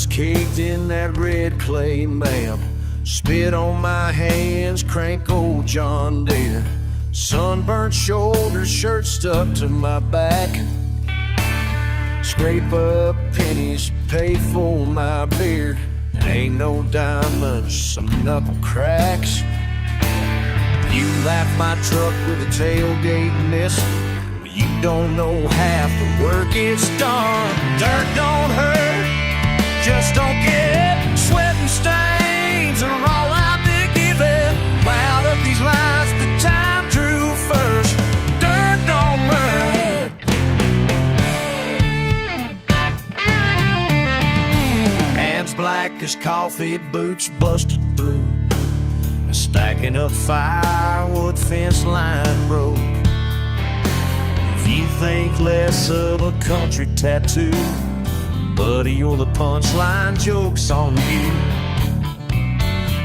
dust caked in that red clay map. Spit on my hands, crank old John Deere. Sunburnt shoulders, shirt stuck to my back. Scrape up pennies, pay for my beer. Ain't no diamonds, some knuckle cracks. You lap my truck with a tailgate missing. You don't know half the work it's done. Dirt don't hurt, just don't get it. Sweat and stains are all I've been given. Out of these lines, the time drew first. Dirt don't hurt. Hands black as coffee, boots busted through. Stacking up firewood, fence line broke. If you think less of a country tattoo, buddy, you're the punchline, joke's on you.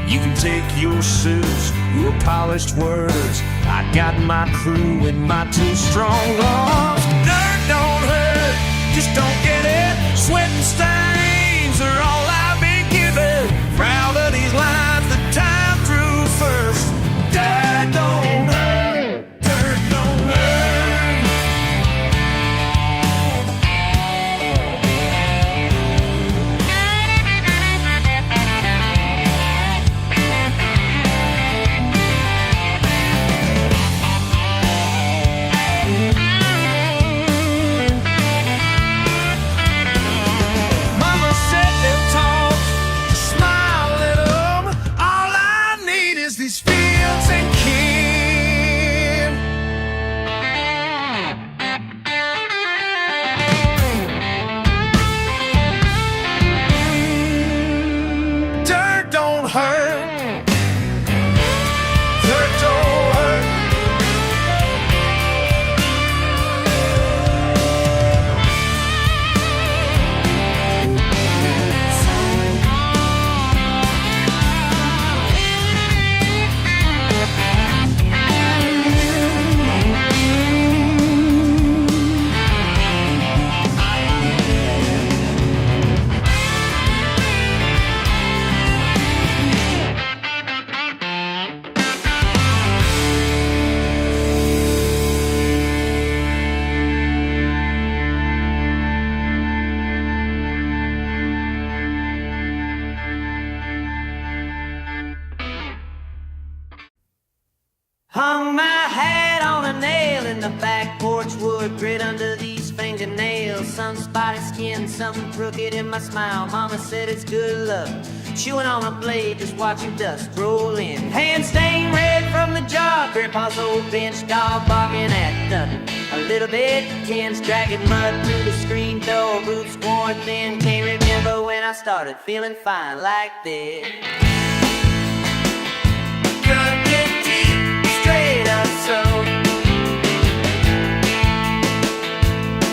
You can take your suits, your polished words. I got my crew and my two strong arms. Dirt don't hurt, just don't get it. Sweat and stains are all I've been given. Proud of these lines, the time drew first. Dirt don't hurt, dirt don't hurt. Mama said them talk, smile at them. All I need is these fields and kin. Dirt don't hurt. Dirt don't hurt. Hung my hat on a nail in the back porch wood, grit under these fingernails. Some spotted skin, something crooked in my smile. Mama said it's good luck. Chewing on a blade, just watching dust roll in. Hand stained red from the job. Grandpa's old bench, dog barking at nothing. A little bit, cans dragging mud through the screen door. Boots worn thin, can't remember when I started feeling fine like this. Crooked teeth, straight up so.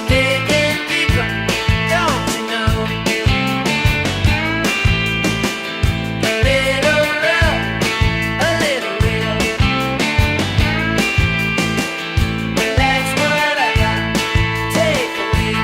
Digging deeper, don't you know? A little rough, a little real. That's what I got. Take a week.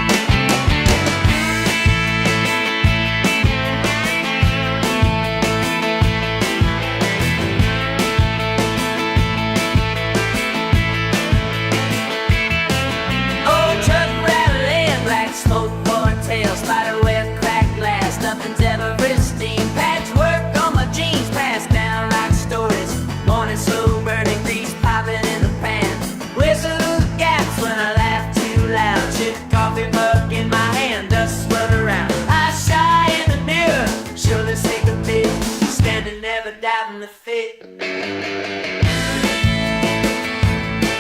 Old truck rattling, black smoke pouring tail, spider web, cracked glass, nothing's ever pristine. Patchwork on my jeans, passed down like stories. Morning slow burning, grease popping in the pan. Whistle gaps when I laugh too loud. Chip coffee mug in my hand, dust swirl around. Eyes shy in the mirror, shoulders take a bit. Standing never doubting the fit.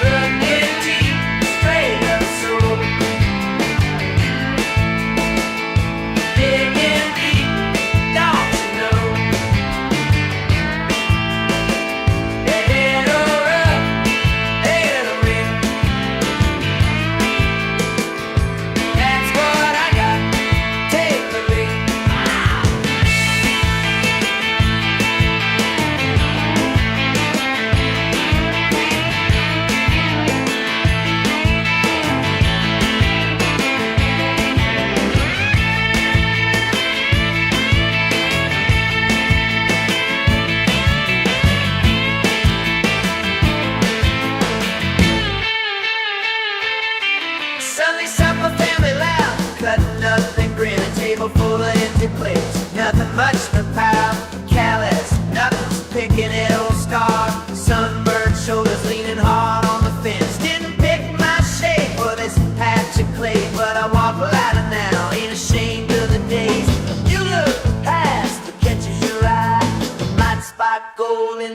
Crooked teeth, straight up so. Digging deep, don't you know? A little rough, a little real. That's what I got. Take the lead.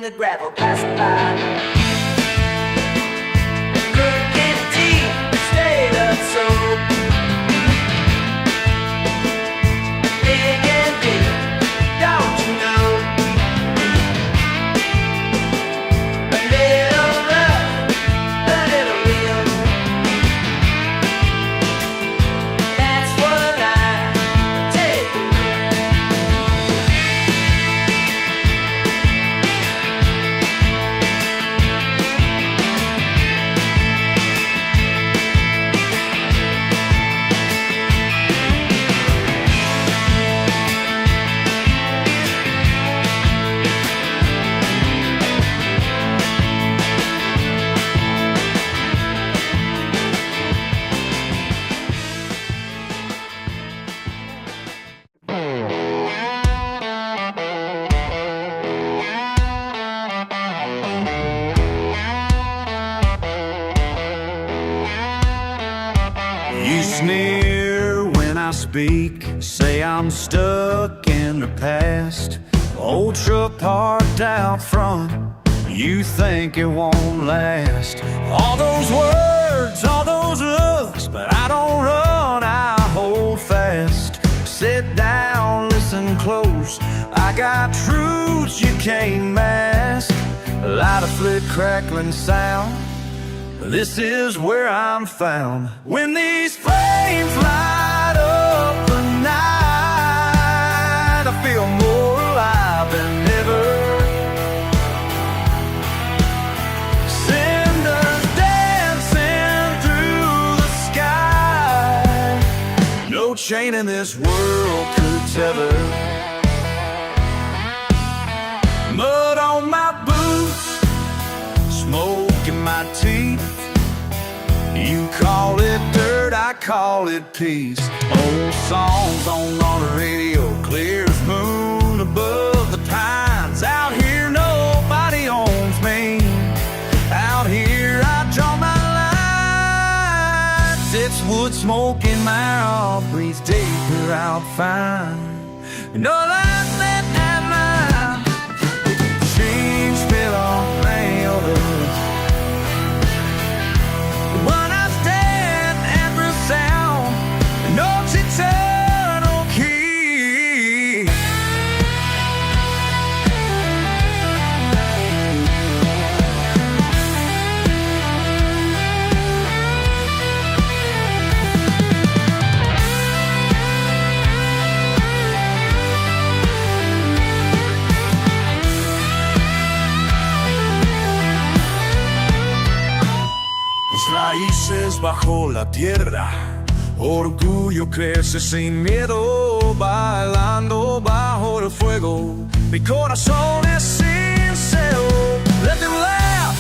the gravel passing by. Crooked teeth, straight up soap. Big and big, don't you know? A little rough, a little real. That's what I take. You sneer when I speak, say I'm stuck in the past. Old truck parked out front, you think it won't last. All those words, all those looks, but I don't run, I hold fast. Sit down, listen close, I got truths you can't mask. Light a flit crackling sound, this is where I'm found. When these flames light up the night, I feel more alive than ever. Cinders dancing through the sky, no chain in this world could tether. Mud on my boots, smoke in my teeth. You call it dirt, I call it peace. Old songs on the radio, clear as moon above the pines. Out here nobody owns me, out here I draw my lines. It's wood smoke in my mouth, breathe deeper out fine. No lightning at night, change spill on nails. When I stand and resound, notes eternal key. Raíces bajo la tierra, orgullo crece sin miedo, bailando bajo el fuego. Mi corazón es sincero. Let them laugh,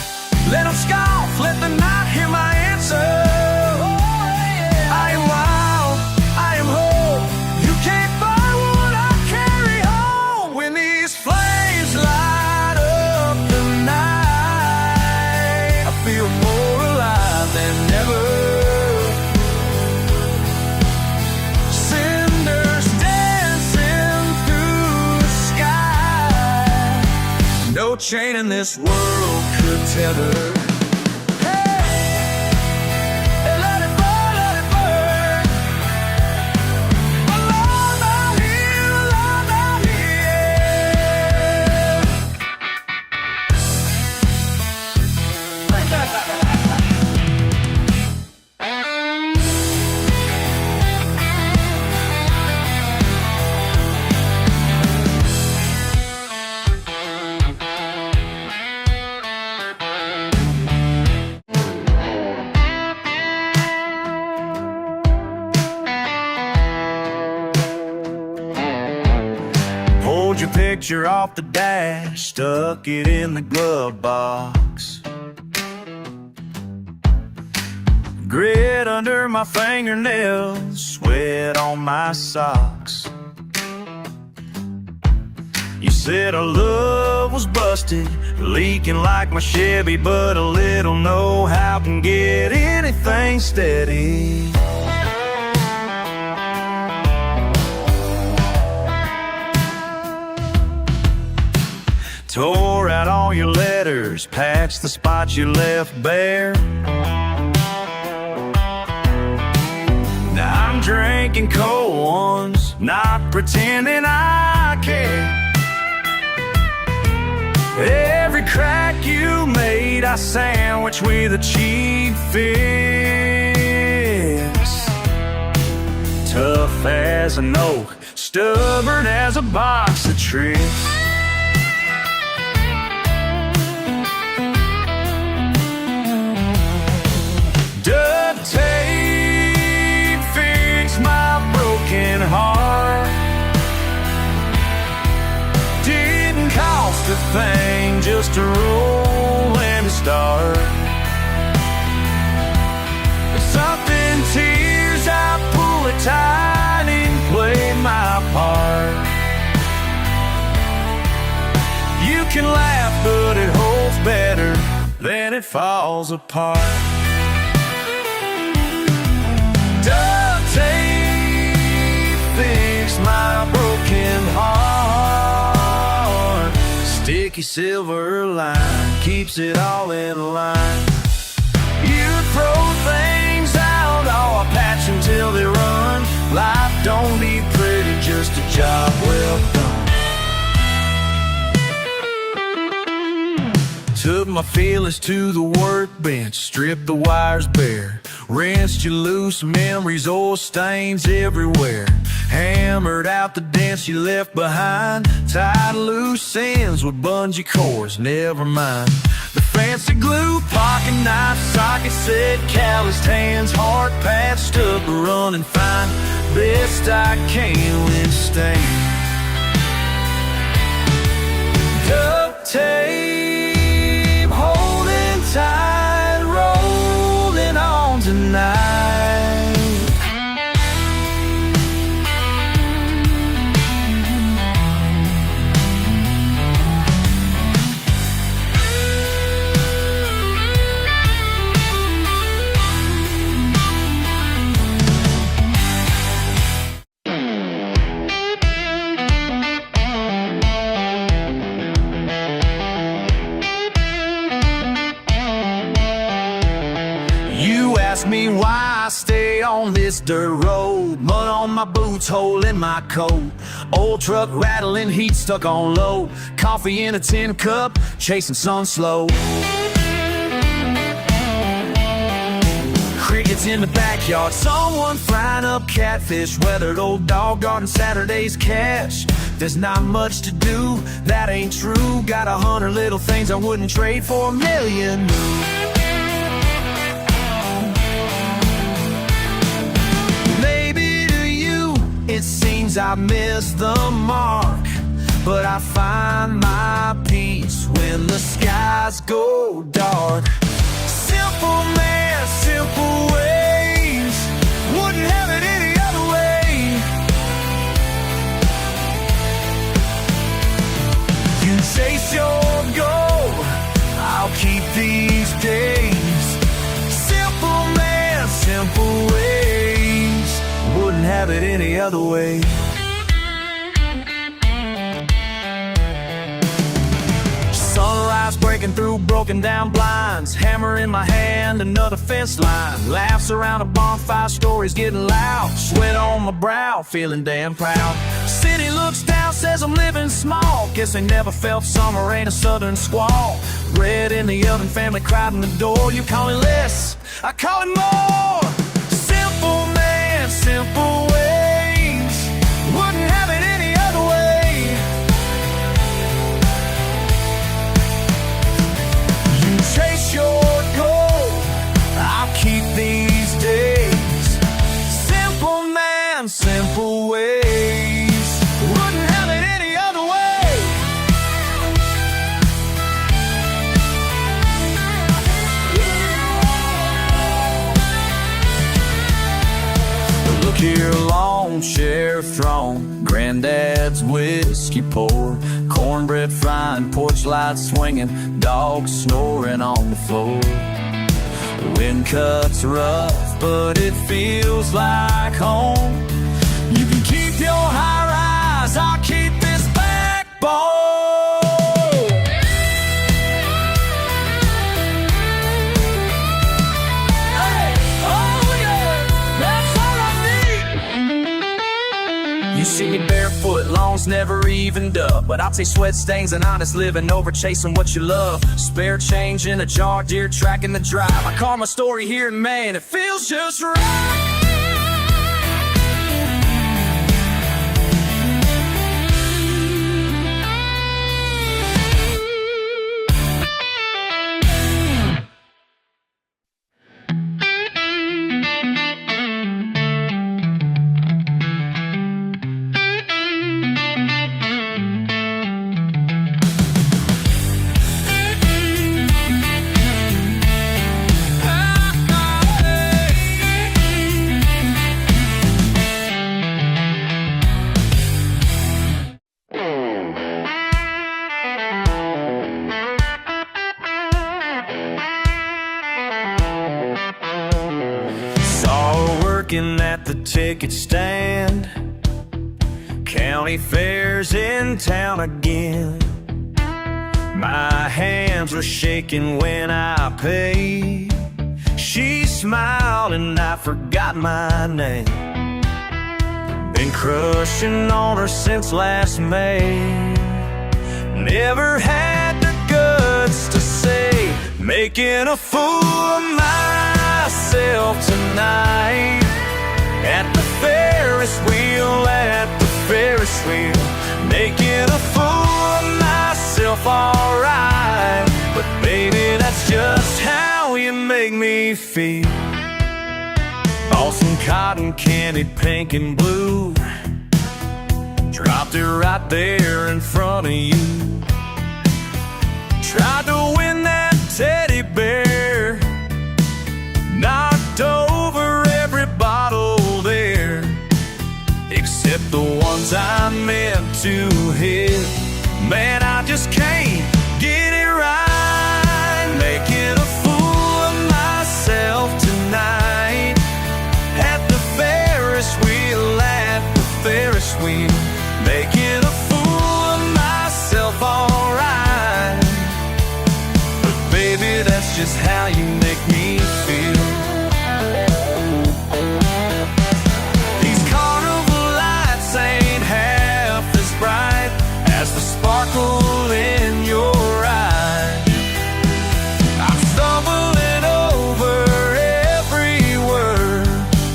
let them scoff, let them not hear my answer. I am wild, I am whole. You can't buy what I carry home. When these flames light up the night, I feel more alive than ever. Cinders dancing through the sky, no chain in this world could tether. Your picture off the dash, stuck it in the glove box. Grit under my fingernails, sweat on my socks. You said our love was busted, leaking like my Chevy, but a little know-how can get anything steady. Tore out all your letters, patched the spots you left bare. Now I'm drinking cold ones, not pretending I care. Every crack you made, I sandwich with a cheap fix. Tough as an oak, stubborn as a box of tricks. Duct tape fixed my broken heart. Didn't cost a thing, just a roll and a start. Something tears, I pull it tight and play my part. You can laugh, but it holds better than it falls apart. Duct tape fixed my broken heart. Sticky silver line keeps it all in line. You throw things out, oh, I patch until they run. Life don't need pretty, just a job well done. Took my feelings to the workbench, stripped the wires bare, rinsed you loose, memories, oil stains everywhere. Hammered out the dents you left behind, tied loose ends with bungee cords, never mind. The fancy glue, pocket knife, socket set, calloused hands, heart patched up, running fine. Best I can with stain. Duct tape, holding tight, rolling on tonight. Ask me why I stay on this dirt road. Mud on my boots, hole in my coat. Old truck rattling, heat stuck on low. Coffee in a tin cup, chasing sun slow. Crickets in the backyard, someone frying up catfish. Weathered old dog garden, Saturday's cash. There's not much to do, that ain't true. Got 100 little things I wouldn't trade for a million new. It seems I missed the mark, but I find my peace when the skies go dark. Simple man, simple ways, wouldn't have it any other way. You chase your goal, I'll keep these days. Simple man, simple ways, wouldn't have it any other way. Sunrise breaking through broken down blinds, hammer in my hand, another fence line. Laughs around a bonfire, stories getting loud. Sweat on my brow, feeling damn proud. City looks down, says I'm living small. Guess they never felt summer ain't a southern squall. Bread in the oven, family crowd in the door. You call it less, I call it more. Simple man, simple ways, wouldn't have it any other way. You chase your goal, I'll keep these days. Simple man, simple ways, wouldn't have it any other way. Look here, long chair throne, granddad's whiskey pour, cornbread frying, porch lights swinging, dogs snoring on the floor. The wind cuts rough, but it feels like home. You can keep your high rise, I'll keep this backbone. see me barefoot, lawns never evened up. But I'll take sweat stains and honest living over chasing what you love. Spare change in a jar, deer tracking the drive. I call my story here, and man, it feels just right. At the ticket stand, county fair's in town again. My hands were shaking when I paid. She smiled and I forgot my name. Been crushing on her since last May. Never had the guts to say, making a fool of myself tonight. At the Ferris wheel, at the Ferris wheel, making a fool of myself, alright. But baby, that's just how you make me feel. Bought some cotton candy, pink and blue, dropped it right there in front of you. Tried to win that teddy bear, knocked over every bottle there, except the ones I meant to hit. Man, I just can't get it right. Making a fool of myself tonight. At the Ferris wheel, at the Ferris wheel, making a fool of myself, alright. But baby, that's just how you make me feel. Sparkle in your eye. I'm stumbling over every word,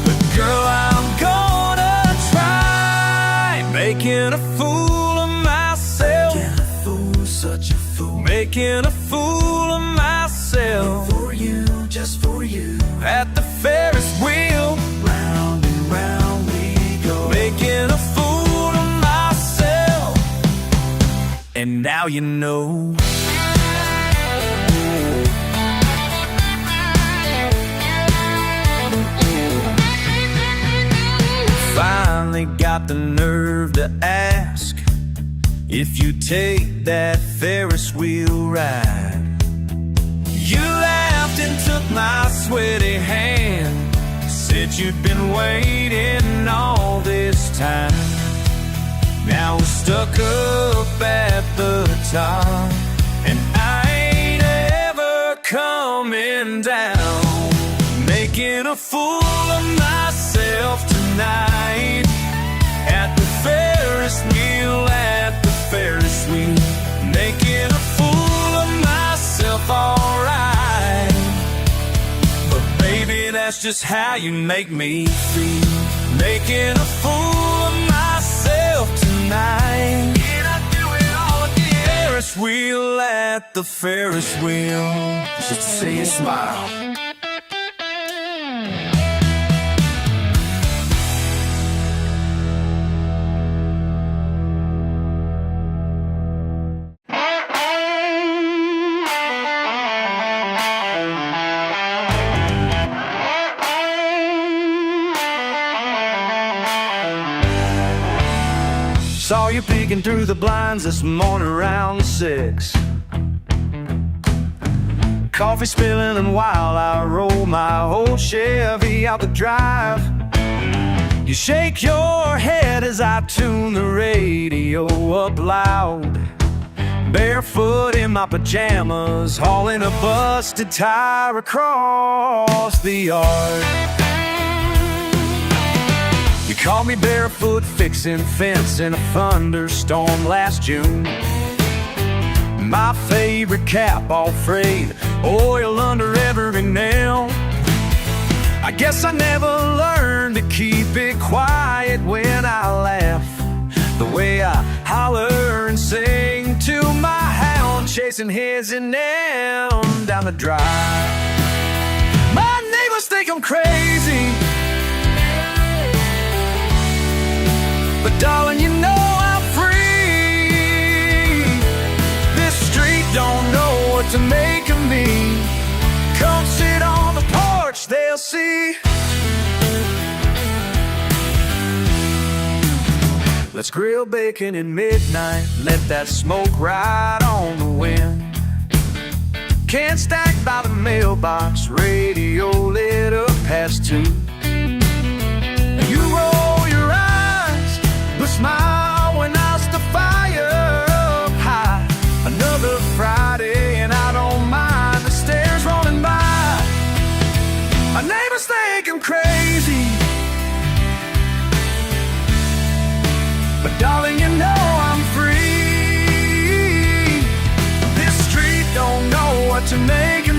but girl, I'm gonna try. Making a fool of myself. Making a fool, such a fool. Making a fool of myself. For you, just for you. At the Ferris wheel, round and round we go. Making a fool. And now you know. Finally got the nerve to ask if you take that Ferris wheel ride. You laughed and took my sweaty hand, said you'd been waiting all this time. Now we're stuck up at the top, and I ain't ever coming down. Making a fool of myself tonight. At the Ferris wheel, at the Ferris wheel, making a fool of myself, alright. But baby, that's just how you make me feel. Making a fool of myself tonight. Can I do it all again? Ferris wheel, at the Ferris wheel, just to see you smile. Saw you peeking through the blinds this morning around 6. Coffee spilling, and while I roll my old Chevy out the drive, you shake your head as I tune the radio up loud. Barefoot in my pajamas, hauling a busted tire across the yard. You caught me barefoot fixing fence in a thunderstorm last June. My favorite cap all frayed, oil under every nail. I guess I never learned to keep it quiet when I laugh, the way I holler and sing to my hound, chasing his and them down the drive. My neighbors think I'm crazy, but darling, you know I'm free. This street don't know what to make of me. Come sit on the porch, they'll see. Let's grill bacon at midnight, let that smoke ride on the wind. Can't stack by the mailbox, radio lit up past 2. You roll your eyes, but smile when I the fire up high. Another Friday and I don't mind the stairs rolling by. My neighbors think I'm crazy, but darling, you know I'm free. This street don't know what to make of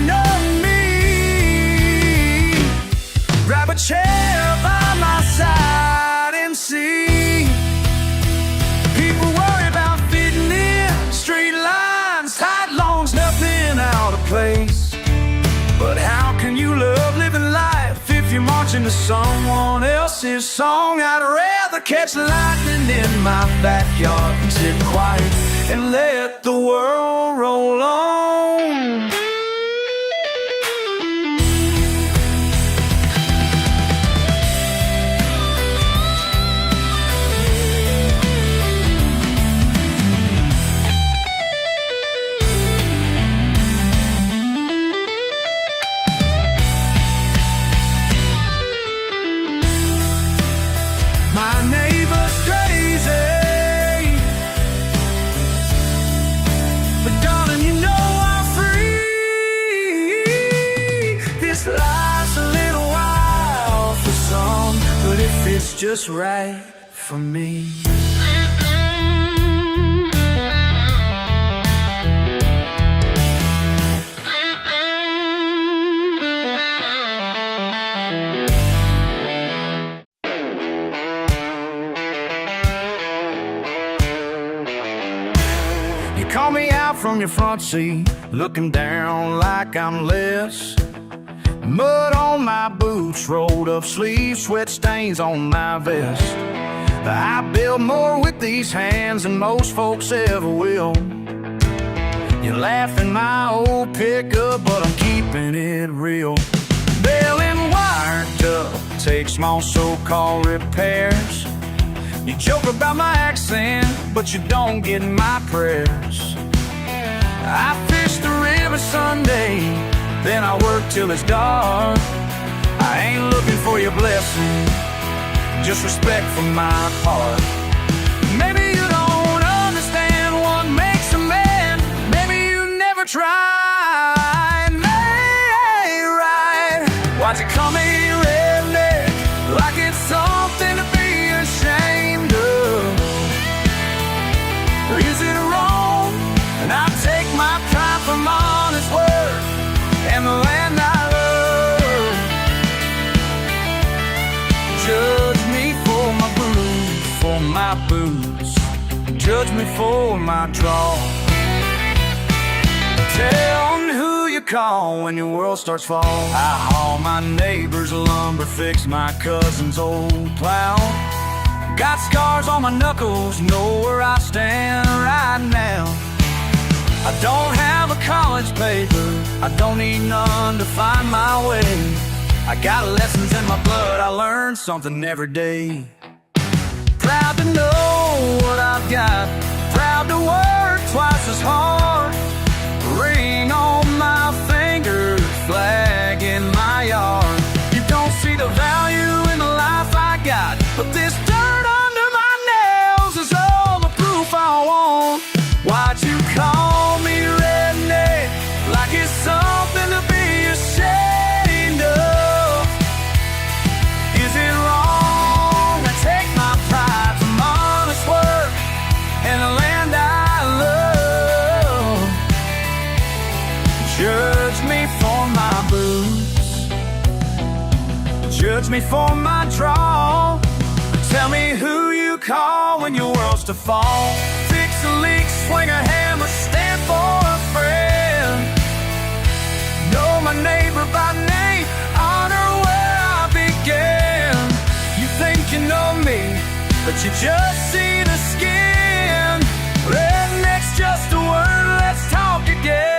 me. Grab a chair by my side and see. People worry about fitting in, straight lines, tight longs, nothing out of place. But how can you love living life if you're marching to someone else's song? I'd rather catch lightning in my backyard and sit quiet and let the world roll on. It's just right for me. You call me out from your front seat, looking down like I'm less. Mud on my boots, rolled up sleeves, sweat stains on my vest. I build more with these hands than most folks ever will. You laugh in my old pickup, but I'm keeping it real. Bell and wired up, take small so-called repairs. You joke about my accent, but you don't get my prayers. I fish the river Sunday, then I work till it's dark. I ain't looking for your blessing, just respect from my heart. Maybe you don't understand what makes a man. Maybe you never tried. Hey, right. Why'd you call me redneck like it's something to be ashamed of? Is it wrong? And I take my pride from honest work and the land I love. Judge me for my boots, judge me for my draw. Tell me who you call when your world starts fall. I haul my neighbor's lumber, fix my cousin's old plow. Got scars on my knuckles, know where I stand right now. I don't have a college paper, I don't need none to find my way. I got lessons in my blood, I learn something every day. Proud to know what I've got, proud to work twice as hard. Ring on my finger, flag in my yard. You don't see the value in the life I got, but this dirt under my nails is all the proof I want. Why'd you call me redneck like it's something to be ashamed of? Is it wrong that Judge me for my boots, judge me for my draw, but tell me who you call when your world's to fall. Fix a leak, swing a hammer, stand for a friend. Know my neighbor by name, honor where I began. You think you know me, but you just see the skin. Redneck's just a word, let's talk again.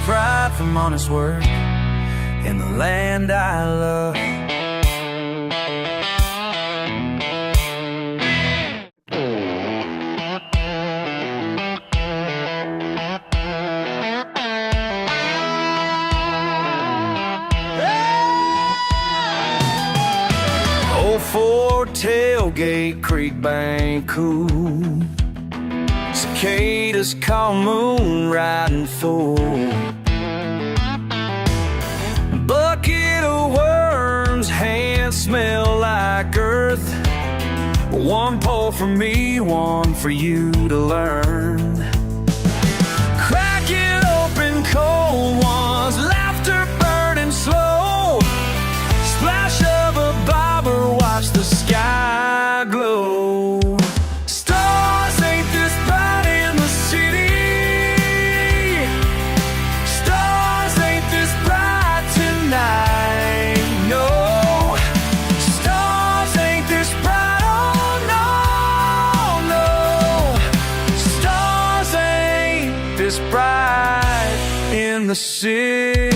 Pride from honest work in the land I love. Oh, for Tailgate, creek bank cool, cicadas call moon riding full. Bucket of worms, hands smell like earth. One pull for me, one for you to learn. Crack it open, cold ones, laughter burning slow. Splash of a bobber, watch the sky glow. The city,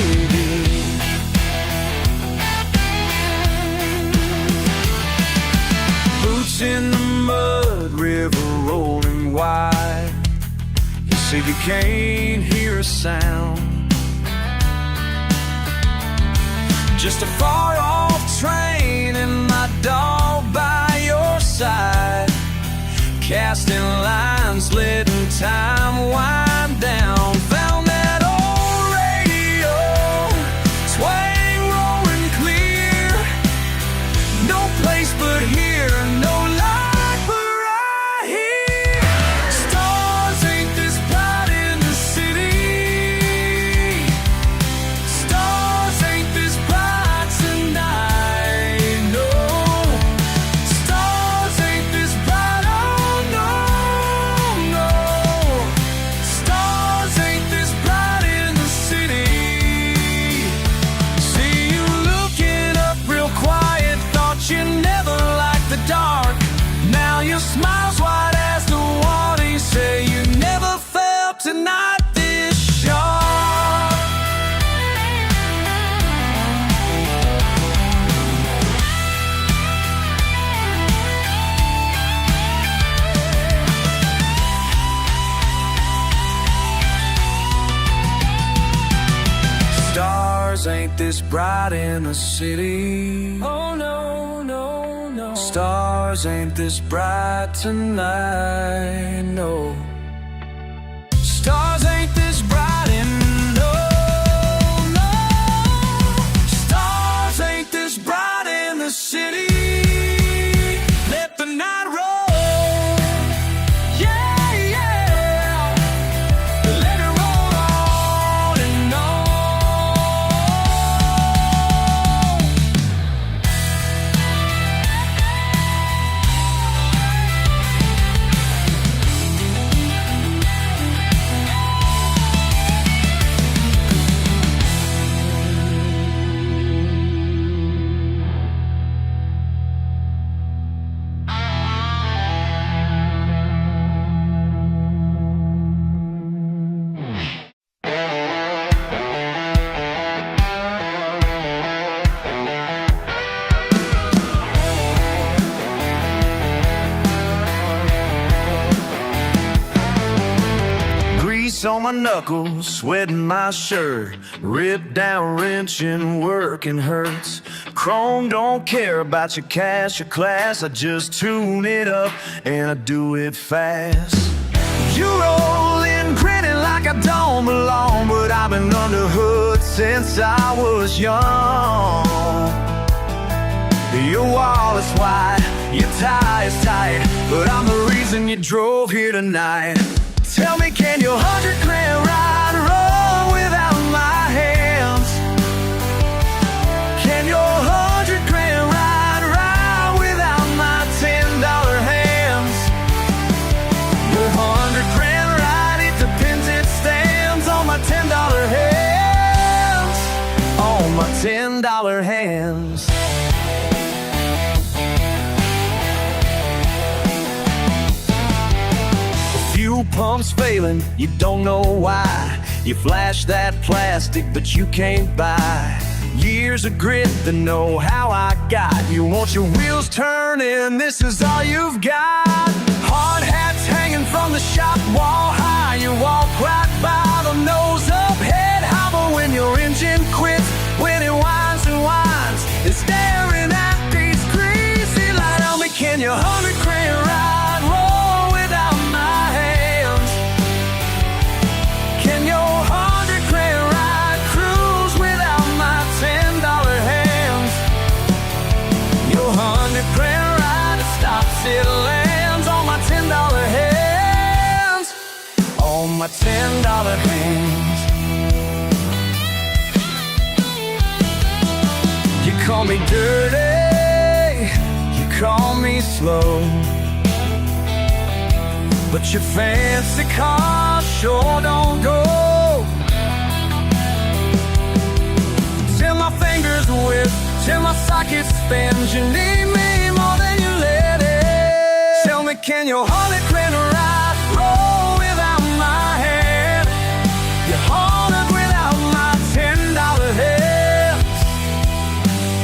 boots in the mud, river rolling wide. You say you can't hear a sound, just a far off train and my dog by your side, casting lines, letting time wind down. Found that swing roaring clear, no place but here, no light but right here. Stars ain't this bright in the city, stars ain't this bright tonight, no. Stars ain't this bright, oh no, no. Stars ain't this bright in the city. You never liked the dark, now your smile's white as the water. You say you never felt a night this sharp. Stars ain't this bright in the city. Oh no. Stars ain't this bright tonight, no. Stars ain't this bright in, no, no. Stars ain't this bright in the city. Let the night roll. on my knuckles, sweating my shirt, ripped down, wrenching, working hurts. Chrome don't care about your cash or class, I just tune it up and I do it fast. You roll in grinning like I don't belong, but I've been under hood since I was young. Your wall is wide, your tie is tight, but I'm the reason you drove here tonight. Tell me, can your 100 grand ride roll without my hands? Can your 100 grand ride without my $10 hands? Your 100 grand ride, it depends, it stands on my $10 hands. On my $10 hands. Fuel pump's failing, you don't know why. You flash that plastic, but you can't buy years of grit to know how I got. You want your wheels turning, this is all you've got. Hard hats hanging from the shop wall high. You walk right by the nose up, head hobble when your engine quits. When it whines and whines, it's staring at these greasy lights. Tell me, can your 100 grand ride roll without my hands? Can your 100 grand ride cruise without my $10 hands? Your 100 grand ride, it stops, it lands on my $10 hands. On my $10 hands. You call me dirty, you call me slow, but your fancy car sure don't go. Till my fingers whip, till my sockets spin, you need me more than you let it. Tell me, can your 100 grand ride roll without my hand? Your 100 without my $10 hands.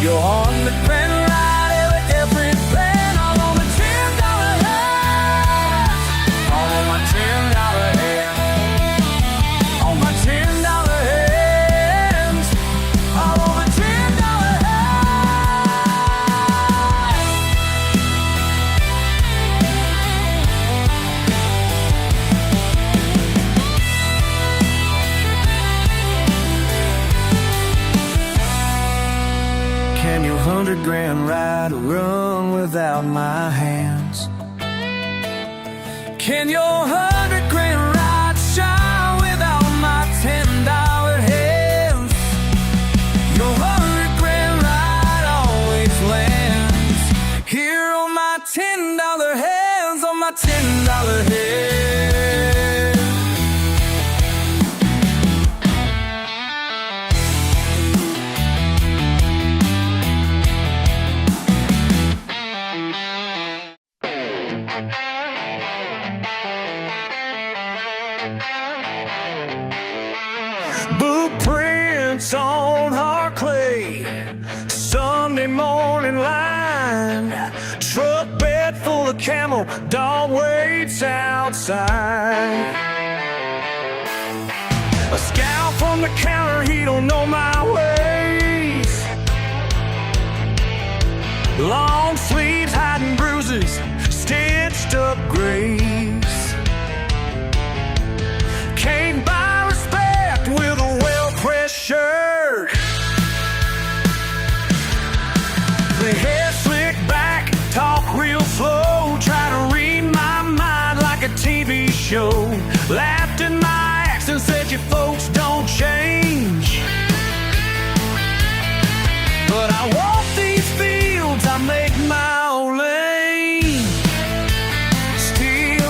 Your 100 grand ride, every band, all on the $10 hands. All on my $10 hands. On my $10 hands. All on my $10 Can your 100 grand ride run without my hands? Can your 100 grand ride shine without my $10 hands? Your 100 grand ride always lands here on my $10 hands, on my $10 hands. Blueprints on our clay, Sunday morning line, truck bed full of camel, dog waits outside. A scout from the counter, he don't know my ways. Long sleeves hiding bruises, stitched up graves. Can't buy respect with a well-pressed shirt. The hair slicked back, talk real slow, try to read my mind like a TV show. Laughed at my accent, said you folks don't change. But I walk these fields, I make my own lane. Still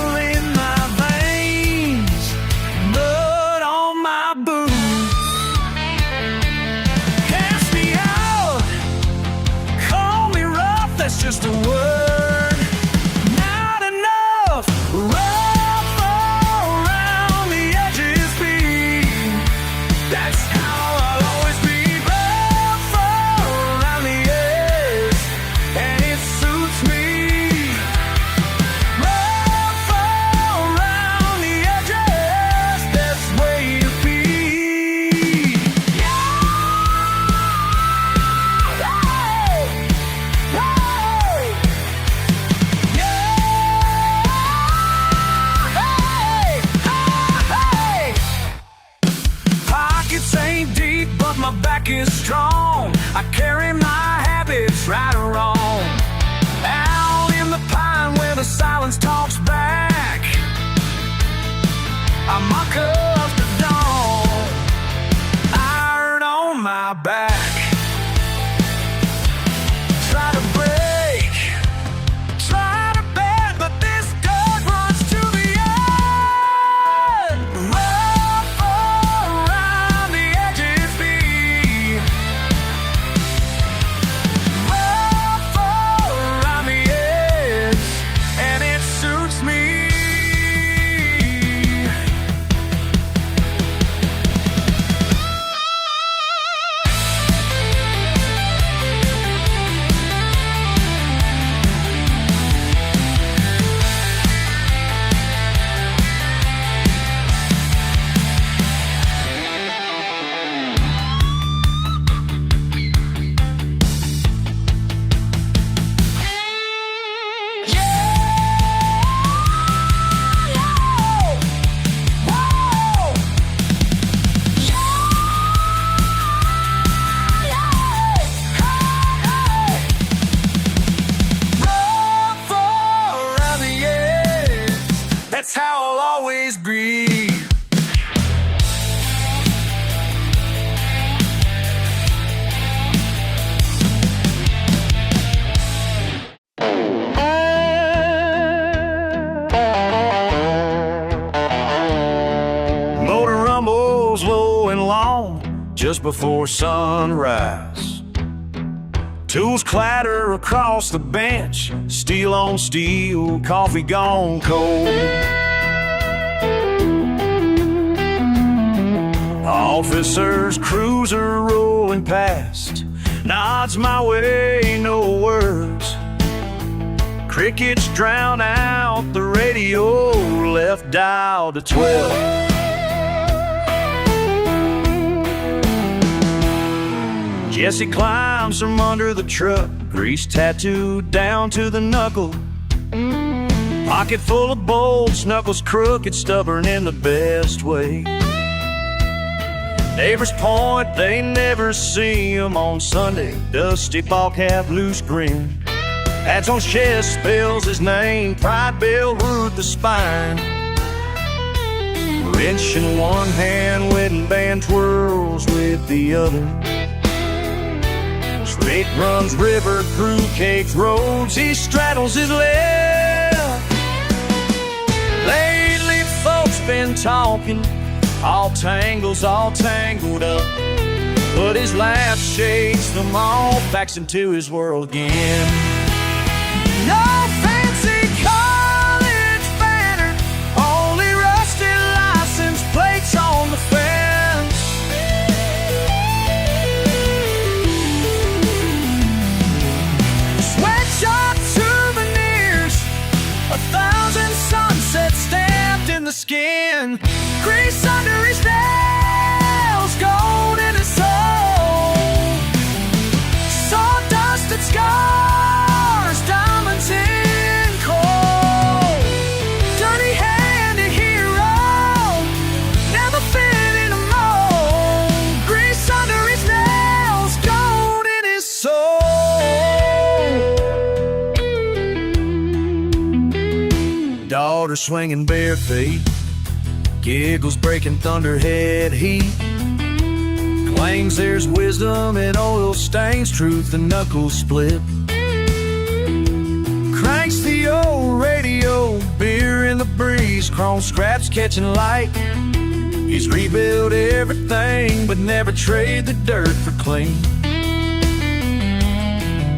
back is strong. I carry my habits right or wrong. Out in the pine where the silence talks back, I mock up the dawn, iron on my back. Try to break, try to bend, but this dog runs to the end. Rough around the edges be, rough around the edge, and it suits me. That's how I'll always be. Motor rumbles low and long just before sunrise. Tools clatter across the bench, steel on steel, coffee gone cold. Officer's cruiser rolling past, nods my way, no words. Crickets drown out the radio, left dial to 12. Jesse climbs from under the truck, grease tattooed down to the knuckle. Pocket full of bolts, knuckles crooked, stubborn in the best way. Neighbors point, they never see him on Sunday. Dusty ball cap, loose grin. Hats on chest, spells his name. Pride bell root the spine. Wrench in one hand, wedding band twirls with the other. Straight runs river through caked roads, he straddles his left. Lately folks been talking, all tangles all tangled up, but his laugh shakes them all, backs into his world again. No fancy college banner, only rusted license plates on the fence. Sweatshop souvenirs, 1,000 sunsets stamped in the skin. Grease under his nails, gold in his soul. Sawdust and scars, diamonds in coal. Dirty-handed hero, never fit in a mold. Grease under his nails, gold in his soul. Daughter swinging bare feet, giggles breaking thunderhead heat. Claims there's wisdom in oil stains, truth and knuckles split. Cranks the old radio, beer in the breeze, chrome scraps catching light. He's rebuilt everything, but never trade the dirt for clean.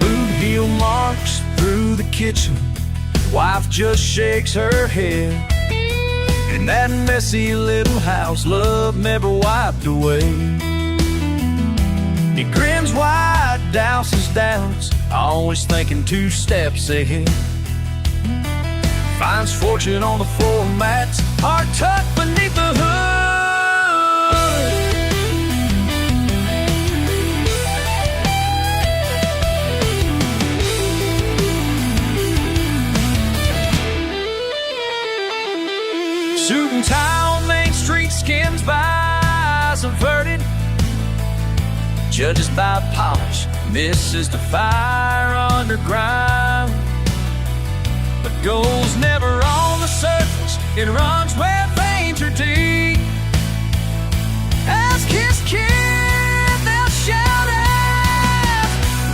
Boot heel marks through the kitchen, wife just shakes her head. In that messy little house, love never wiped away. He grins wide, douses doubts, always thinking 2 steps ahead. Finds fortune on the floor mats, heart tucked beneath the hood. Suit and tie on Main Street, skins by eyes averted. judges by polish, misses the fire underground. But gold's never on the surface, it runs where veins are deep. Ask his kid, they'll shout out,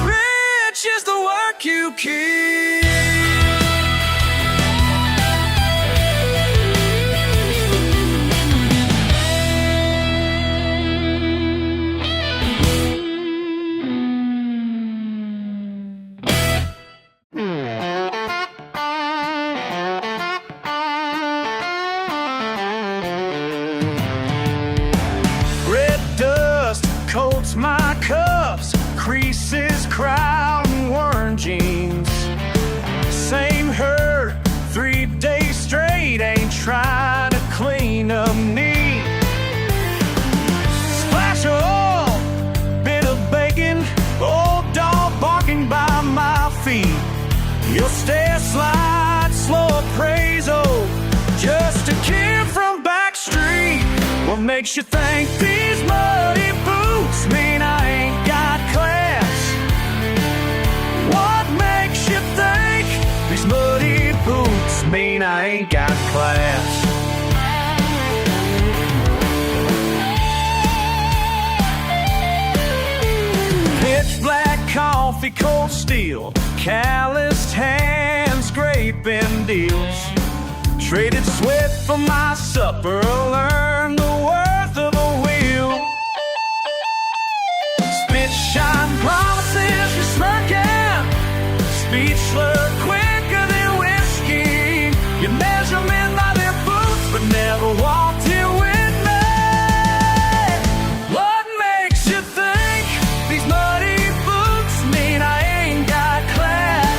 rich is the work you keep. Coats my cuffs, creases, crowd, and worn jeans. Same herd, 3 days straight, ain't trying to clean up neat. Splash of oil, bit of bacon, old dog barking by my feet. You'll stare, slide, slow appraisal, just a kid from Backstreet. What makes you think these muddy boots mean I ain't got class? What makes you think these muddy boots mean I ain't got class? Pitch black coffee, cold steel, calloused hands, scraping deals. Traded sweat for my supper, learned the worth of a wheel. Spit shine promises, you're smirking. Speech slur quicker than whiskey. You measure men by their boots, but never walked here with me. What makes you think these muddy boots mean I ain't got class?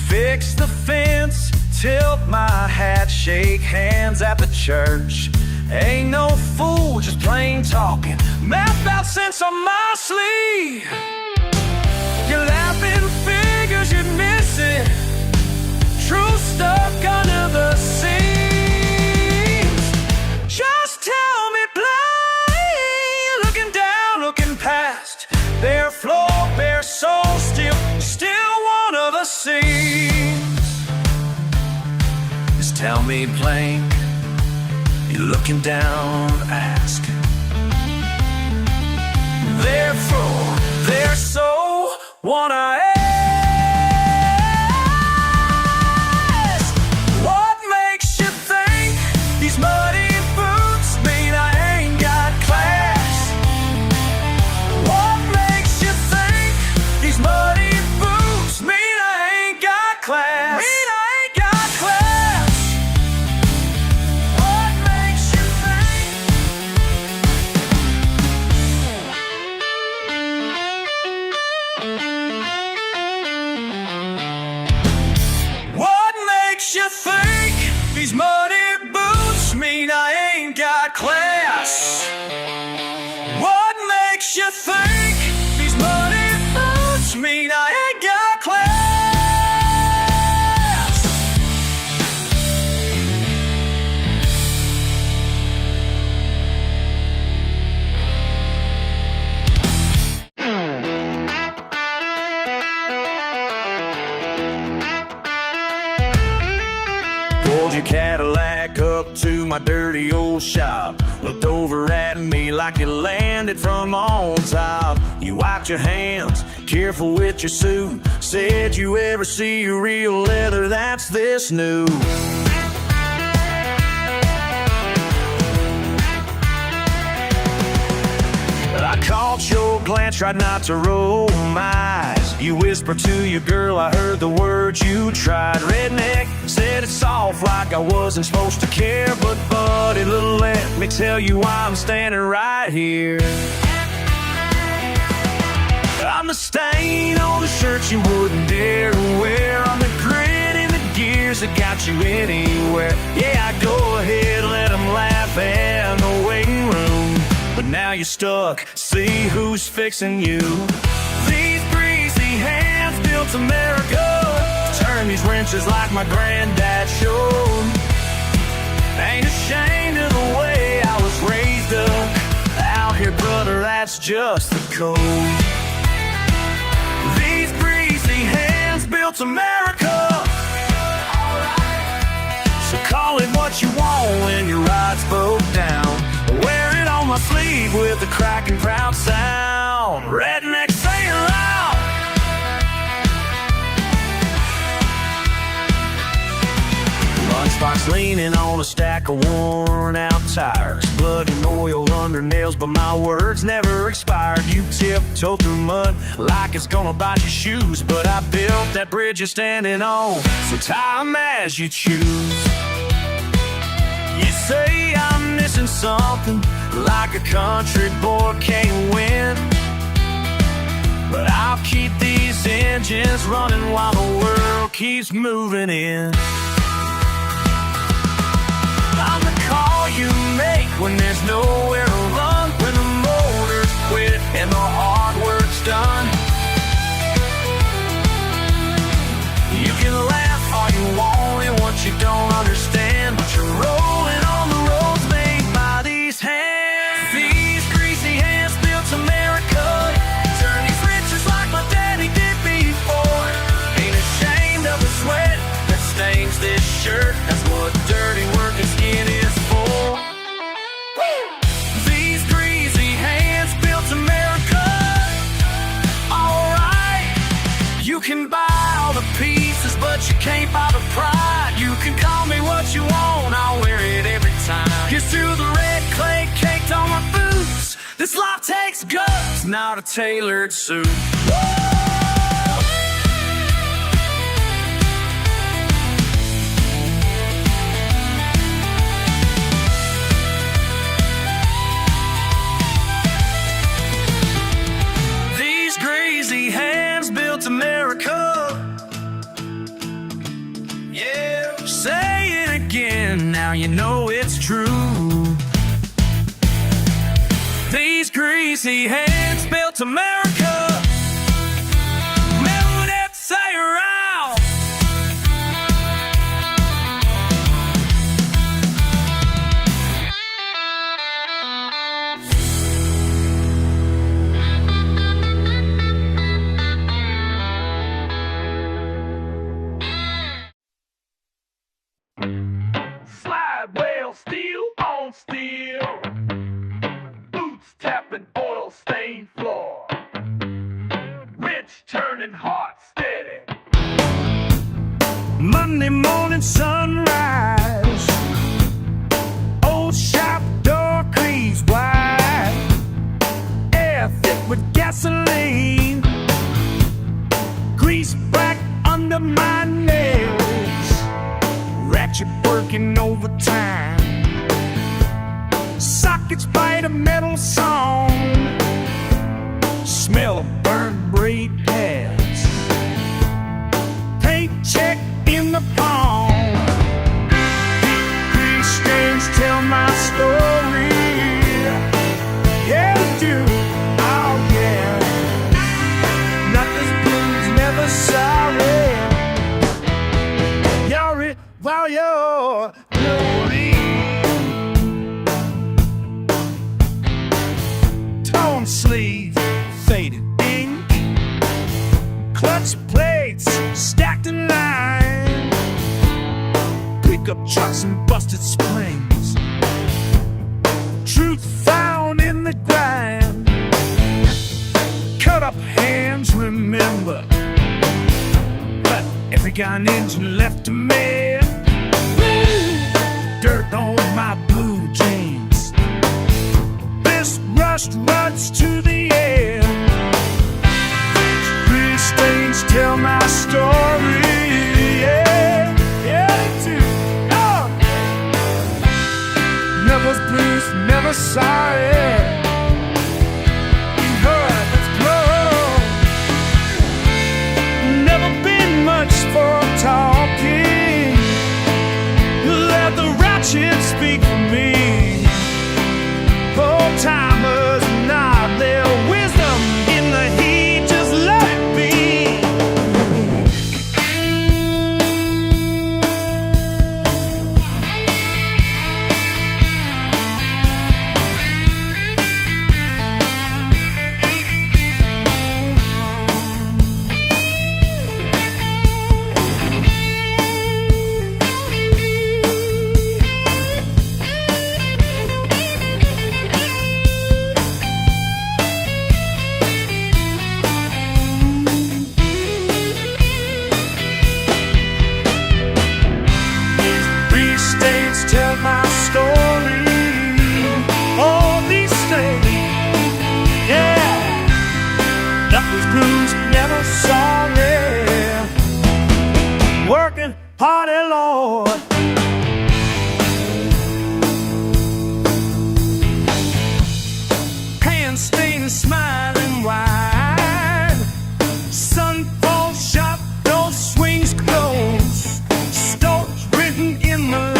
Fix the fence, tilt my hat, shake hands at the church. Ain't no fool, just plain talking. Map out sense on my sleeve. You're laughing figures, you'd miss it. Truth stuck under the seams. Just tell me plain, looking down, looking past. Bare floor, bare soul, still one of the seams. Just tell me plain, you're looking down, ask. Therefore, their soul, wanna ask. What makes you think these muddy boots mean I ain't got class? What makes you think these muddy boots mean I ain't got class? Mean I ain't got class. What makes you think? What makes you think these muddy boots mean I ain't got class? What makes you think these muddy boots mean I ain't got class? Pulled your Cadillac up to my dirty old shop. Looked over at me like you landed from on top. You wiped your hands, careful with your suit. Said you ever see real leather that's this new. I caught your glance, tried not to roll my eyes. You whispered to your girl, I heard the words you tried. Redneck, said it soft like I wasn't supposed to care, but buddy, let me tell you why I'm standing right here. I'm the stain on the shirt you wouldn't dare wear. I'm the grit in the gears that got you anywhere. Yeah, I go ahead, let them laugh in the waiting room. But now you're stuck, see who's fixing you. These greasy hands built America. Turn these wrenches like my granddad showed. Ain't ashamed of the way I was raised up. Out here, brother, that's just the code. These greasy hands built America. So call it what you want when your ride's broke down. Wear it on my sleeve with a cracking proud sound. Redneck, say it loud. Lunchbox leaning on a stack of worn out tires. Blood and oil under nails, but my words never expired. You tiptoe through mud like it's gonna bite your shoes. But I built that bridge you're standing on, so tie 'em as you choose. You say I'm missing something, like a country boy can't win. But I'll keep these engines running while the world keeps moving in. I'm the call you make when there's nowhere to run. When the motor's quit and the hard work's done. You can laugh all you want at what you don't understand, but you're rolling on the roads made by these hands. These greasy hands built America. Turn these riches like my daddy did before. Ain't ashamed of the sweat that stains this shirt. That's what dirty working skin is for. These greasy hands built America. Alright, you can buy all the pieces, but you can't buy the pride. You can call me what you want, I'll wear it every time. Here's to the red clay caked on my boots. This life takes guts, not a tailored suit. These greasy hands built America. Yeah, say it again, now you know it's true. These greasy hands built America. Move that say around. Slide whale, steel on steel. Boots tapping oil stained floor. Wrench turning hot steady. Monday morning sunrise. Old shop door creaks wide. Air thick with gasoline. Grease black under my nails. Ratchet working overtime. Sockets bite a metal song. Smell of burned braid pads. Paycheck in the palm. These strings tell my story. Yeah, they do. Oh yeah. Nothing's blues, never sorry. You're it while you're glory. Torn sleeve, faded ink. Clutch plates stacked in line. Pickup trucks and busted springs. Truth found in the grind. Cut up hands, remember. But every got an engine left to mend. Dirt on my blue jeans. This rust runs to the end. These stains tell my story. Yeah, yeah, they do. Oh. watch it speak for me. Old timers nod their wisdom in the heat, just let it be. Tell my story, all these things, yeah. Nothing's blues, never sorry. Working hard, Lord. Hands stained, smiling wide. Sun falls sharp, those swings close. Stories written in the light.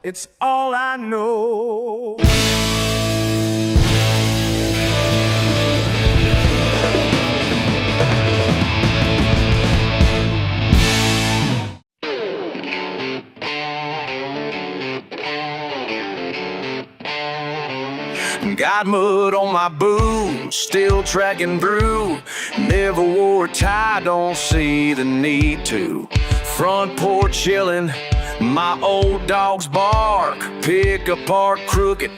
It's all I know. Got mud on my boots, still tracking through. Never wore a tie, don't see the need to. Front porch chillin', my old dogs bark. Pick apart crooked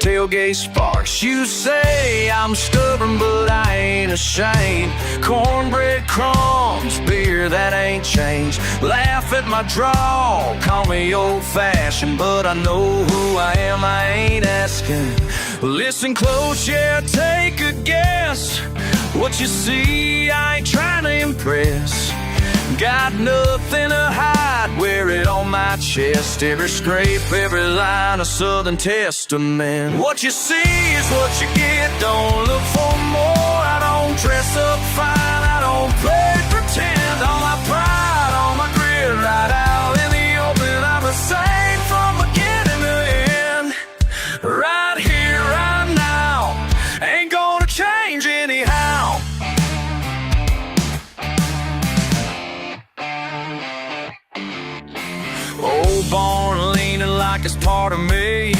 tailgate sparks. You say I'm stubborn, but I ain't ashamed. Cornbread crumbs, beer that ain't changed. Laugh at my draw, call me old-fashioned, but I know who I am, I ain't asking. Listen close, yeah, take a guess. What you see, I ain't trying to impress. Got nothing to hide, wear it on my chest. Every scrape, every line of Southern Testament. What you see is what you get, don't look for more. I don't dress up fine, I don't play pretend. All my pride, all my grit, right out in the open. I'm the same from beginning to end. Right here, right now, ain't gonna change anyhow. Old barn leaning like it's part of me.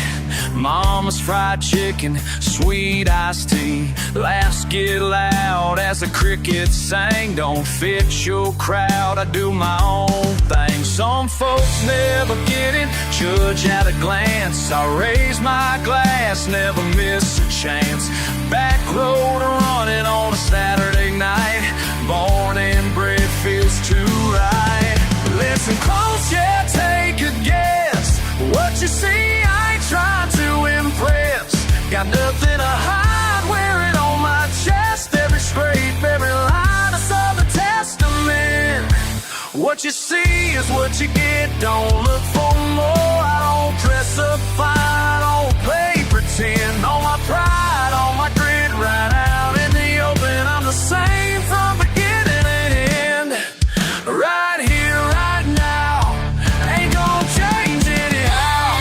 Mama's fried chicken, sweet iced tea. Laughs get loud as the crickets sing. Don't fit your crowd, I do my own thing. Some folks never get it, judge at a glance. I raise my glass, never miss a chance. Back road running on a Saturday night. Born and bred feels too right. Listen close, yeah, take a guess. What you see, I ain't trying to impress. Got nothing to hide, wear it on my chest. Every scrape, every line of Southern Testament. What you see is what you get, don't look for more. I don't dress up fine, I don't play pretend. All my pride, all my grit, right out in the open. I'm the same from beginning to end. Right here, right now, ain't gonna change anyhow.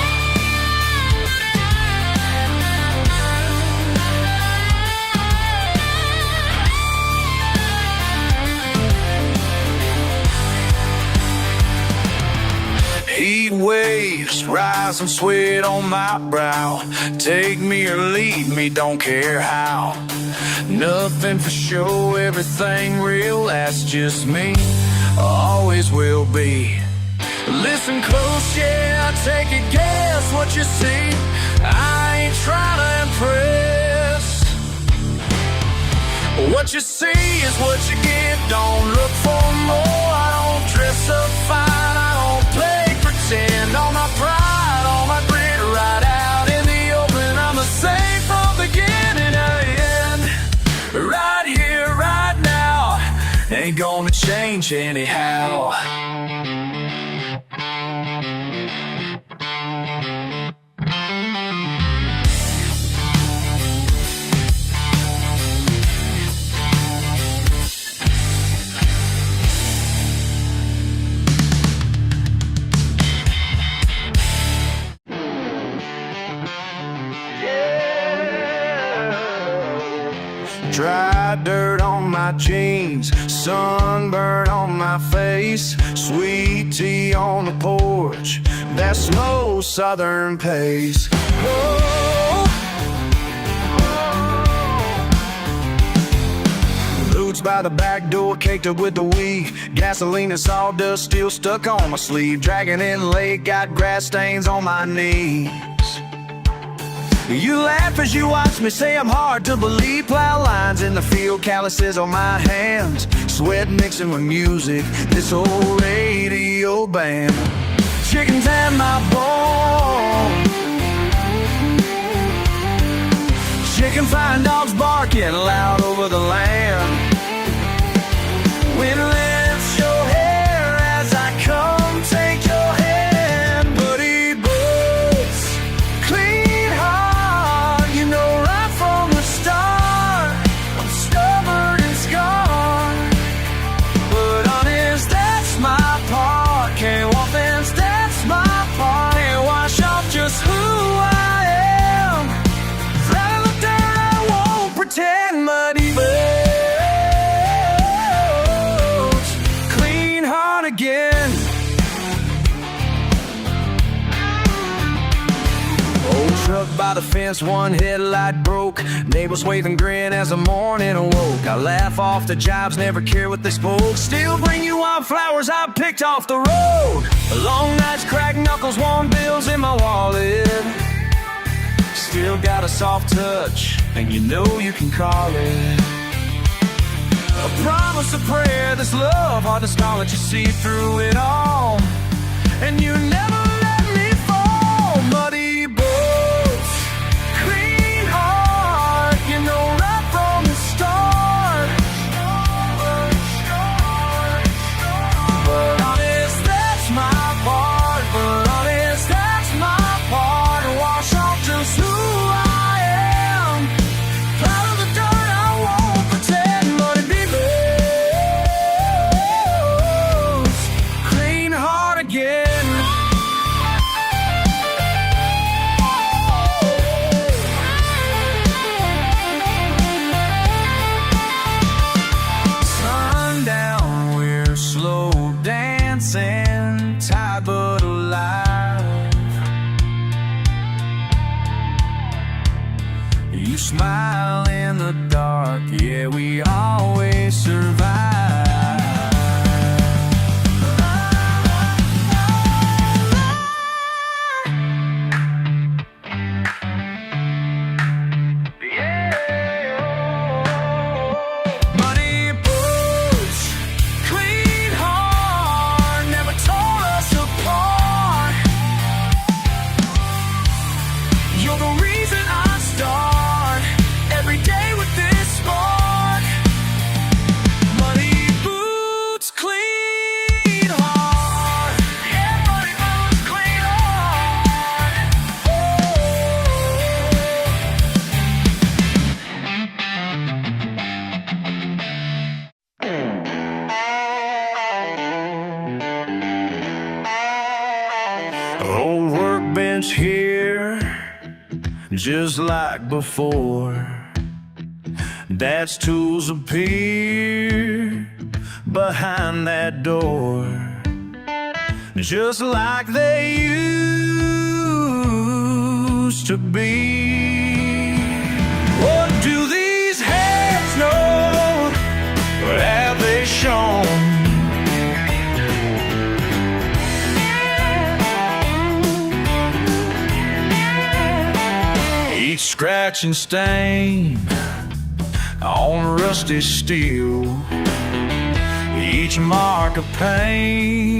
Heat waves, rise and sweat on my brow. Take me or leave me, don't care how. Nothing for show, everything real, that's just me. Always will be. Listen close, yeah, take a guess. What you see, I ain't trying to impress. What you see is what you get, don't look for more. I don't dress up fine, I don't play pretend. All my pride, all my grit, right out in the open. I'm the same from beginning to end. Right here, right now, ain't gonna change anyhow. my jeans, sunburn on my face, sweet tea on the porch, that's no southern pace. Oh. Boots by the back door, caked up with the weed, gasoline and sawdust still stuck on my sleeve, dragging in late, got grass stains on my knees. You laugh as you watch me say I'm hard to believe, plow lines in the field, calluses on my hands, sweat mixing with music, this old radio band. Chickens and my bone, chicken fine dogs barking loud over the land. Wind lifts your hair as I come take your hand. Muddy boots, clean heart, you know right from the start I'm stubborn and scarred, but honest, that's my part. Can't walk fence, that's my part. Can't wash off just who I am. Flat in the dirt, I won't pretend. Muddy boots, clean heart again. Old truck by the fence, one headlight broke. Neighbors wave and grin as the morning awoke. I laugh off the jobs, never care what they spoke. Still bring you wild flowers I picked off the road. Long nights, cracked knuckles, warm bills in my wallet. Still got a soft touch, and you know you can call it a promise, a prayer, this love, hard to stall it, you see through it all, and you never let me fall. Muddy boots, clean heart, you know right from the start. But honest, that's my part. But honest, that's my part. Wash off just who I am. Proud of the dirt, I won't pretend. Muddy boots, clean heart again. Sundown, we're slow dancing, tired but alive. You smile in the dark, yeah, we always survive. Muddy boots, clean heart, never tore us apart. You're the reason I start every day with this spark. Muddy boots, clean heart. Yeah, muddy boots, clean heart. Old workbench here, just like before. Dad's tools appear behind that door, just like they used to be. What do these hands know? What have they shown? Each scratch and stain on rusty steel, each mark of pain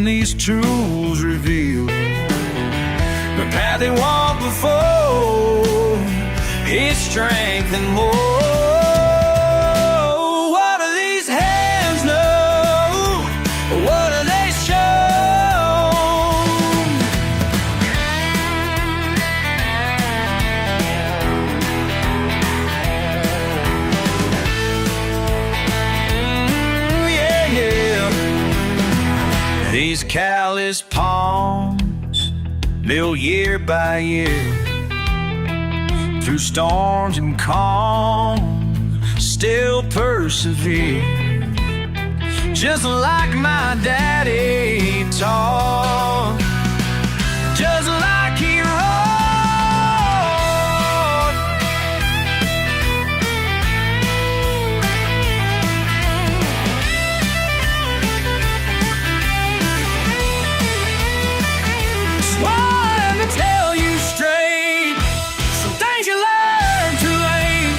these tools reveal. The path they walked before, his strength and more. What do these hands know? What do they show? These callous palms, they'll year by year, through storms and calms, still persevere, just like my daddy taught, just like he wrote. So let me tell you straight, some things you learn too late.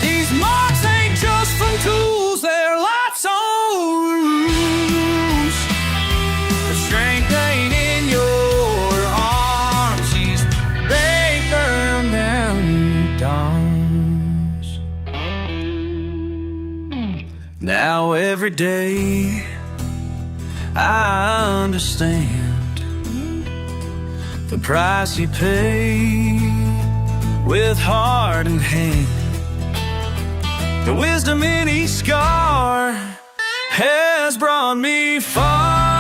These marks ain't just from tools, they're lots on rules. The strength ain't in your arms, these they burn down dawns. Now every day I understand the price you pay with heart and hand. The wisdom in each scar has brought me far.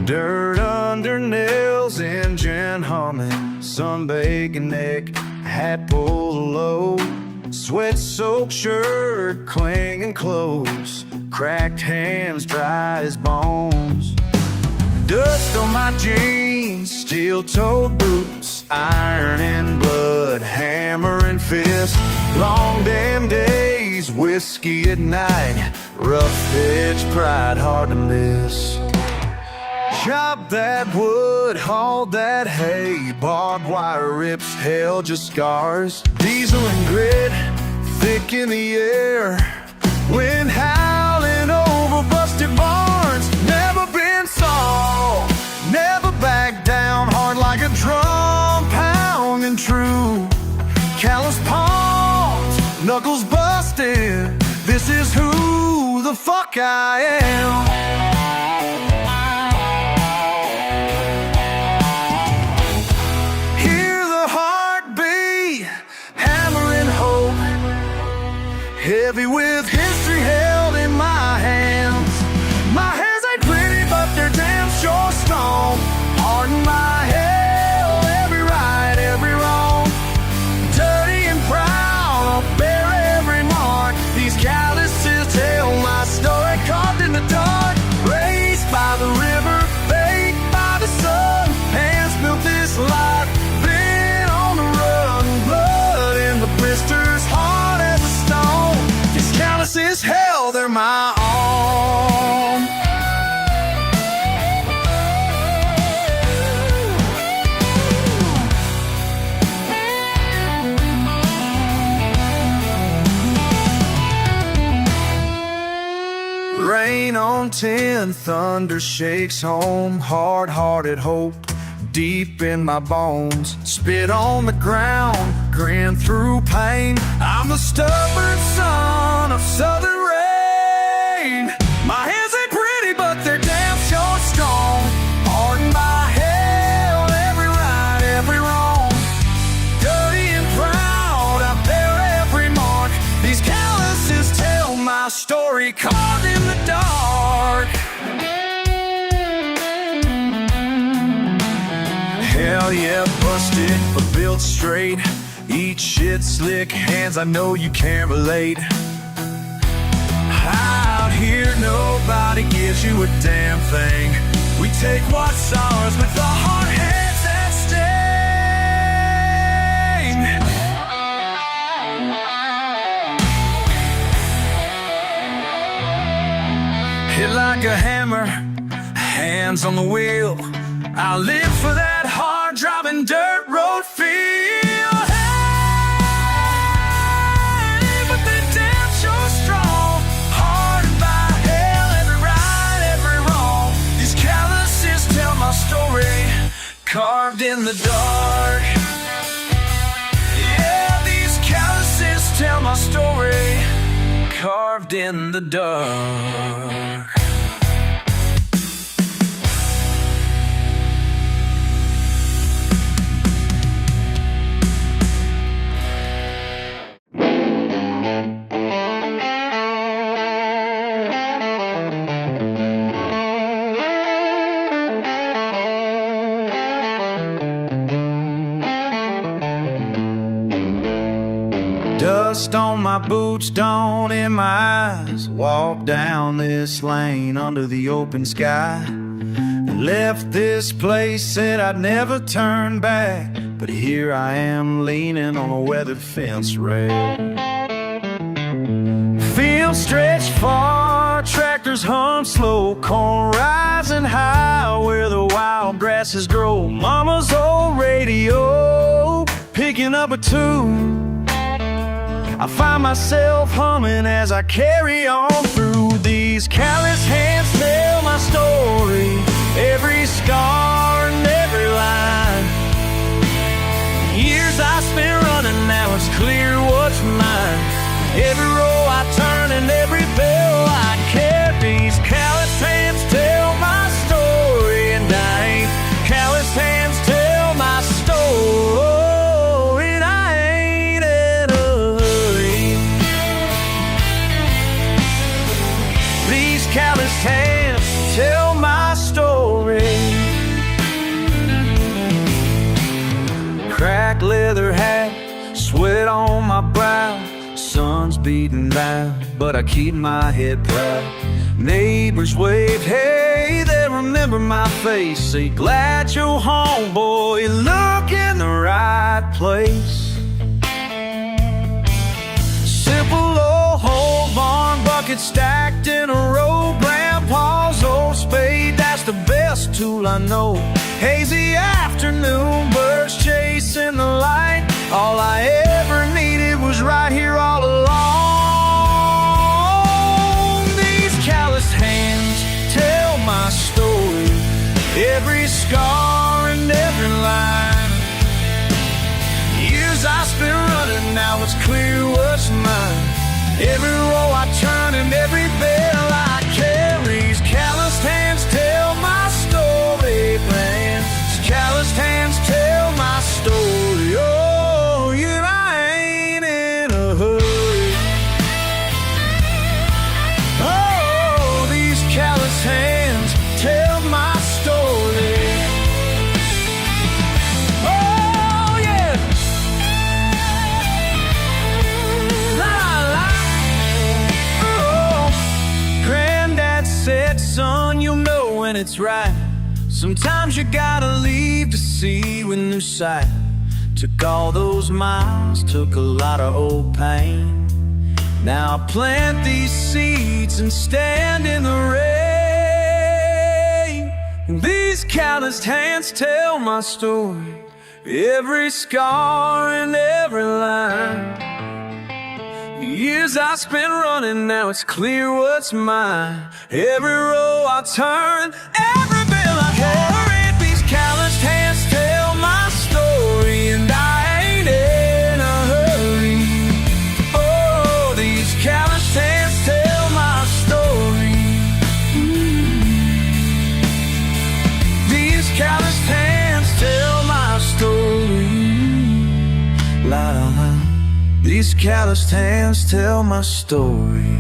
Dirt under nails, engine humming, sun-baking neck, hat pulled low, sweat-soaked shirt clinging close, cracked hands dry as bones. Dust on my jeans, steel-toed boots, iron and blood, hammer and fist, long damn days, whiskey at night, rough-edged pride hard to miss. Chop that wood, haul that hay, barbed wire rips held just scars. Diesel and grit, thick in the air, wind howling over busted barns. Never been soft, never back down, hard like a drum, pounding true. Callous palms, knuckles busted, this is who the fuck I am. Heavy with history held in my hands. My hands ain't pretty, but they're damn sure strong. Heart in my hell, every right, every wrong. Dirty and proud, I'll bear every mark. These calluses tell my story, carved in the dark. Raised by the river, baked by the sun. Hands built this life, been on the run. Blood in the blisters, hard as a stone. Calluses hell, they're my own. Rain on 10, thunder shakes home, hard-hearted hope deep in my bones. Spit on the ground, grin through pain. I'm the stubborn son of southern rain. My hands ain't pretty, but they're damn sure strong. Heart in my hell, every right, every wrong. Dirty and proud, I bear every mark. These calluses tell my story, carved in the dark. Hell yeah, busted, but built straight. Eat shit slick, hands I know you can't relate. Out here nobody gives you a damn thing. We take what's ours with our hard heads that sting. Hit like a hammer, hands on the wheel. I live for that hard driving dirt road feel. Hey, but they're damn sure strong. Hard by hell, every right, every wrong. These calluses tell my story, carved in the dark. Yeah, these calluses tell my story, carved in the dark. Dust on my boots, dawn in my eyes. Walk down this lane under the open sky. Left this place, said I'd never turn back, but here I am leaning on a weathered fence rail. Fields stretch far, tractors hum slow, corn rising high where the wild grasses grow. Mama's old radio picking up a tune. I find myself humming as I carry on through. These callous hands tell my story, every scar and every line. Years I spent running, now it's clear what's mine. Every row I turn and every bell I carry. These callous hands tell my story, and I ain't. Callous hands tell my story, and I ain't in a hurry. These callous hands tell my story. Cracked leather hat, sweat on my brow. Sun's beating down, but I keep my head proud. Neighbors wave, hey, they remember my face. Say, glad you're home, boy, you look in the right place. Simple old whole barn bucket stacked in a row. Grandpa's old spade, that's the best tool I know. Hazy afternoon, birds chasing the light. All I ever needed was right here all along. These calloused hands tell my story, every scar and every line. Years I spent running, now it's clear what's mine. Every row I turn and every bell I carry. These calloused hands tell my story, man. These calloused hands tell my story. Oh, yeah, I ain't in a hurry. Oh, these calloused hands tell my story. Oh, yeah. La, la. Oh, Granddad said, son, you'll know when it's right. Sometimes you gotta leave to see with new sight. Took all those miles, took a lot of old pain. Now I plant these seeds and stand in the rain. And these calloused hands tell my story, every scar and every line. Years I spent running, now it's clear what's mine. Every row I turn, every bell I carry. These calloused hands tell my story, and I ain't in a hurry. Oh, these calloused hands tell my story. These calloused hands tell my story. La la la. These calloused hands tell my story.